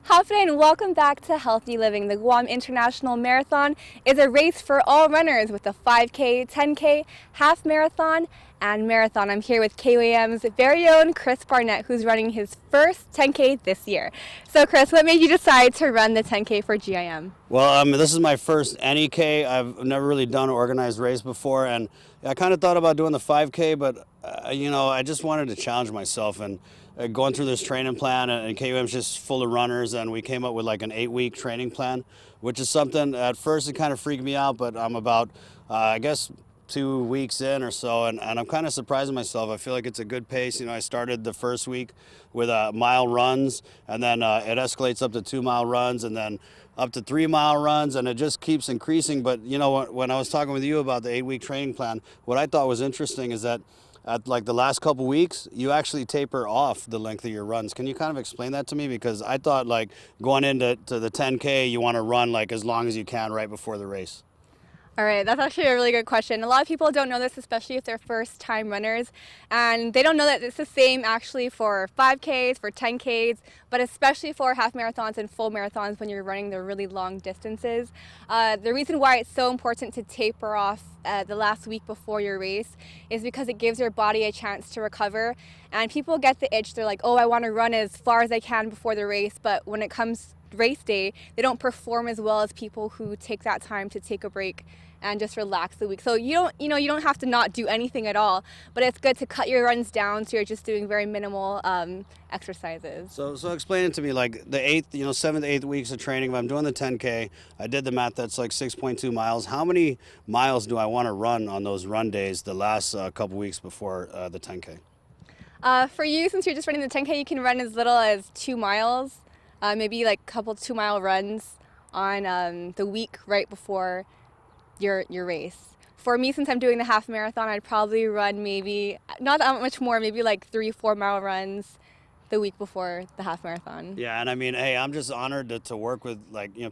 Hafre, and welcome back to Healthy Living. The Guam International Marathon is a race for all runners with a 5K, 10K, half marathon, and marathon. I'm here with KUAM's very own Chris Barnett, who's running his first 10K this year. So Chris, what made you decide to run the 10K for GIM? Well, this is my first NEK. I've never really done an organized race before, and I kind of thought about doing the 5K, but I just wanted to challenge myself and going through this training plan. And KUM's just full of runners, and we came up with like an 8-week training plan, which is something at first it kind of freaked me out, but I'm about, I guess, 2 weeks in or so, and I'm kind of surprising myself. I feel like it's a good pace. I started the first week with mile runs, and then it escalates up to 2-mile runs, and then up to 3-mile runs, and it just keeps increasing. But when I was talking with you about the 8-week training plan, what I thought was interesting is that at like the last couple weeks, you actually taper off the length of your runs. Can you kind of explain that to me? Because I thought like going into the 10K, you want to run like as long as you can right before the race. All right, that's actually a really good question. A lot of people don't know this, especially if they're first-time runners, and they don't know that it's the same actually for 5Ks, for 10Ks, but especially for half marathons and full marathons when you're running the really long distances. The reason why it's so important to taper off the last week before your race is because it gives your body a chance to recover, and people get the itch. They're like, oh, I want to run as far as I can before the race, but when it comes race day, they don't perform as well as people who take that time to take a break and just relax the week. So you don't have to not do anything at all, but it's good to cut your runs down so you're just doing very minimal exercises. So explain it to me, like the 7th, 8th weeks of training. If I'm doing the 10K, I did the math, that's like 6.2 miles. How many miles do I want to run on those run days the last couple weeks before the 10K? For you, since you're just running the 10K, you can run as little as 2 miles, maybe like a couple 2-mile runs on the week right before your race. For me, since I'm doing the half marathon, I'd probably run maybe not that much more, maybe like 3-4 mile runs the week before the half marathon. Yeah, and I mean, hey, I'm just honored to work with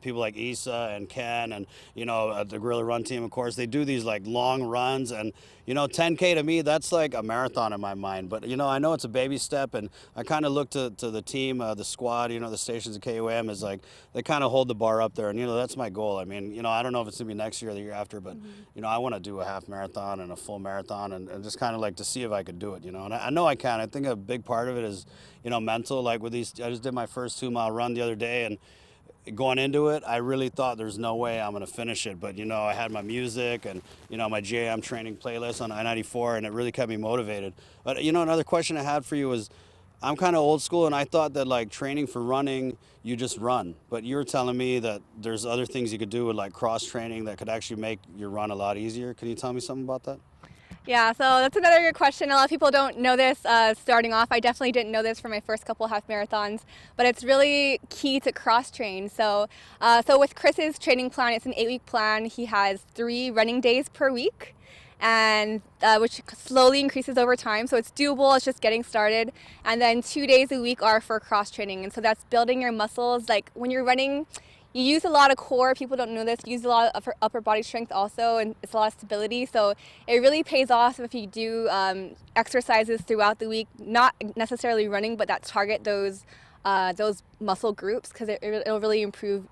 people like Isa and Ken and the Gorilla Run team. Of course, they do these like long runs, and 10K to me, that's like a marathon in my mind. But I know it's a baby step, and I kind of look to the team, the squad, the stations at KUAM is like they kind of hold the bar up there, and that's my goal. I mean, I don't know if it's gonna be next year or the year after, but I want to do a half marathon and a full marathon, and just kind of like to see if I could do it. And I know I can. I think a big part of it is mental. Like with these, I just did my first 2-mile run the other day, and going into it, I really thought there's no way I'm going to finish it. But I had my music and my GIM training playlist on I-94, and it really kept me motivated. But another question I had for you was, I'm kind of old school, and I thought that like training for running, you just run. But you were telling me that there's other things you could do with like cross training that could actually make your run a lot easier. Can you tell me something about that? Yeah, so that's another good question. A lot of people don't know this starting off. I definitely didn't know this for my first couple half marathons, but it's really key to cross train. So with Chris's training plan, it's an 8-week plan. He has 3 running days per week, and which slowly increases over time. So it's doable, it's just getting started. And then 2 days a week are for cross training. And so that's building your muscles. Like when you're running, you use a lot of core. People don't know this. You use a lot of upper body strength also, and it's a lot of stability. So it really pays off if you do exercises throughout the week, not necessarily running, but that target those muscle groups, because it'll really improve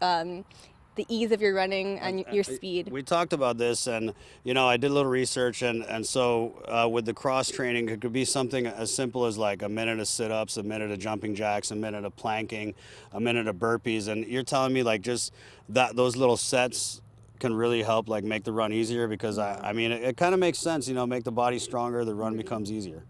the ease of your running and your speed. We talked about this, and I did a little research, and so with the cross training, it could be something as simple as like a minute of sit-ups, a minute of jumping jacks, a minute of planking, a minute of burpees. And you're telling me like just that those little sets can really help like make the run easier, because I mean it kind of makes sense, make the body stronger, the run becomes easier.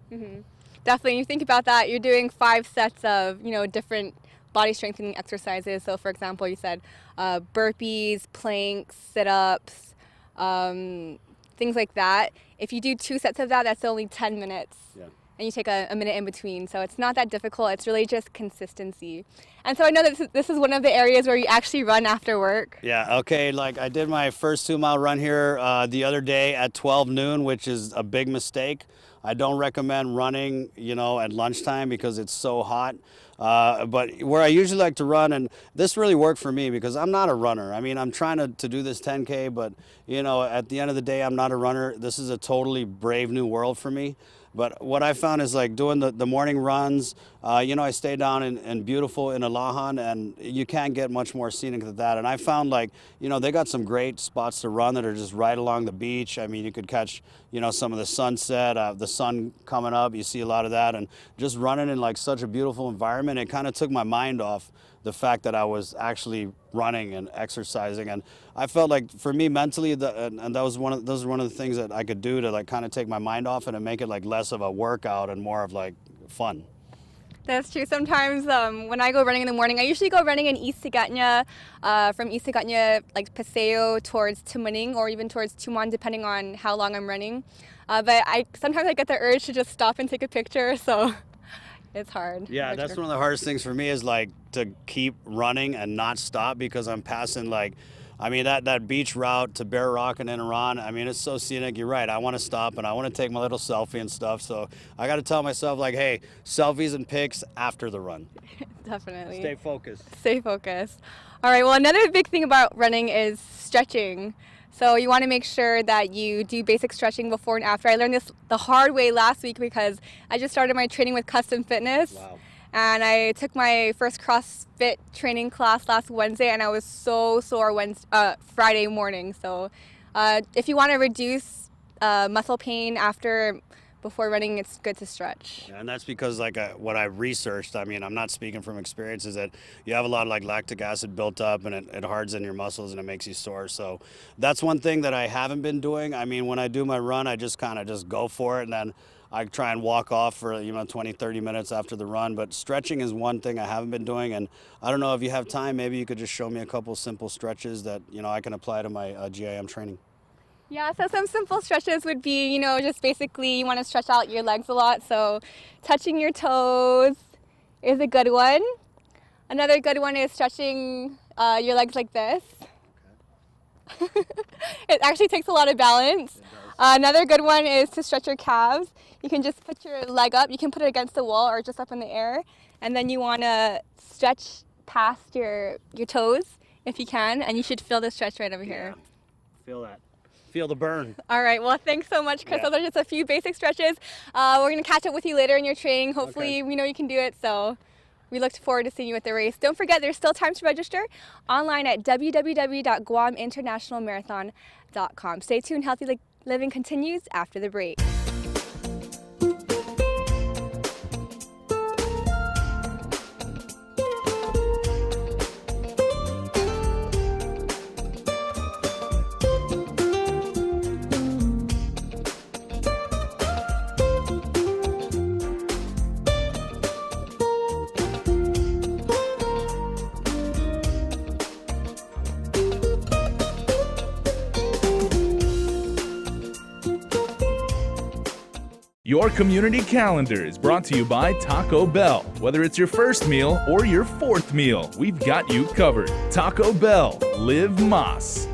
Definitely. You think about that, you're doing 5 sets of different body strengthening exercises. So for example, you said burpees, planks, sit-ups, things like that. If you do 2 sets of that, that's only 10 minutes. Yeah. And you take a minute in between. So it's not that difficult. It's really just consistency. And so I know that this is one of the areas where you actually run after work. Yeah, okay, like I did my first 2-mile run here the other day at 12 noon, which is a big mistake. I don't recommend running, at lunchtime because it's so hot. But where I usually like to run, and this really worked for me because I'm not a runner. I mean, I'm trying to do this 10K, but at the end of the day, I'm not a runner. This is a totally brave new world for me. But what I found is like doing the morning runs, you know, I stay down in beautiful in Alahan, and you can't get much more scenic than that. And I found like, you know, they got some great spots to run that are just right along the beach. I mean, you could catch, you know, some of the sunset, the sun coming up, you see a lot of that, and just running in like such a beautiful environment, it kind of took my mind off the fact that I was actually running and exercising. And I felt like for me mentally, and that was those were one of the things that I could do to like kind of take my mind off it and make it like less of a workout and more of like fun. That's true. Sometimes when I go running in the morning, I usually go running in East Sigatnya, from East Sigatnya, like Paseo towards Tumaning or even towards Tumon, depending on how long I'm running. But sometimes I get the urge to just stop and take a picture, so it's hard. Yeah, that's one of the hardest things for me is like to keep running and not stop, because I'm passing like, I mean, that beach route to Bear Rock and Inaran, I mean, it's so scenic. You're right. I want to stop and I want to take my little selfie and stuff. So I got to tell myself like, hey, selfies and pics after the run. Definitely. Stay focused. Stay focused. All right. Well, another big thing about running is stretching. So you want to make sure that you do basic stretching before and after. I learned this the hard way last week because I just started my training with Custom Fitness. Wow. And I took my first CrossFit training class last Wednesday, and I was so sore Friday morning. So if you want to reduce muscle pain before running, it's good to stretch. Yeah, and that's because like what I researched, I mean, I'm not speaking from experience, is that you have a lot of like lactic acid built up, and it hardens your muscles and it makes you sore. So that's one thing that I haven't been doing. I mean, when I do my run, I just kind of just go for it, and then I try and walk off for, you know, 20, 30 minutes after the run. But stretching is one thing I haven't been doing. And I don't know if you have time, maybe you could just show me a couple simple stretches that, you know, I can apply to my GIM training. Yeah, so some simple stretches would be, you know, just basically you want to stretch out your legs a lot. So touching your toes is a good one. Another good one is stretching your legs like this. Okay. It actually takes a lot of balance. Another good one is to stretch your calves. You can just put your leg up. You can put it against the wall or just up in the air. And then you want to stretch past your toes if you can. And you should feel the stretch right over here. Feel that. Feel the burn. All right. Well, thanks so much, Chris. Yeah. Those are just a few basic stretches. We're going to catch up with you later in your training. Hopefully, we know you can do it. So we look forward to seeing you at the race. Don't forget, there's still time to register online at www.guaminternationalmarathon.com. Stay tuned. Healthy Living continues after the break. Your community calendar is brought to you by Taco Bell. Whether it's your first meal or your fourth meal, we've got you covered. Taco Bell, live Más.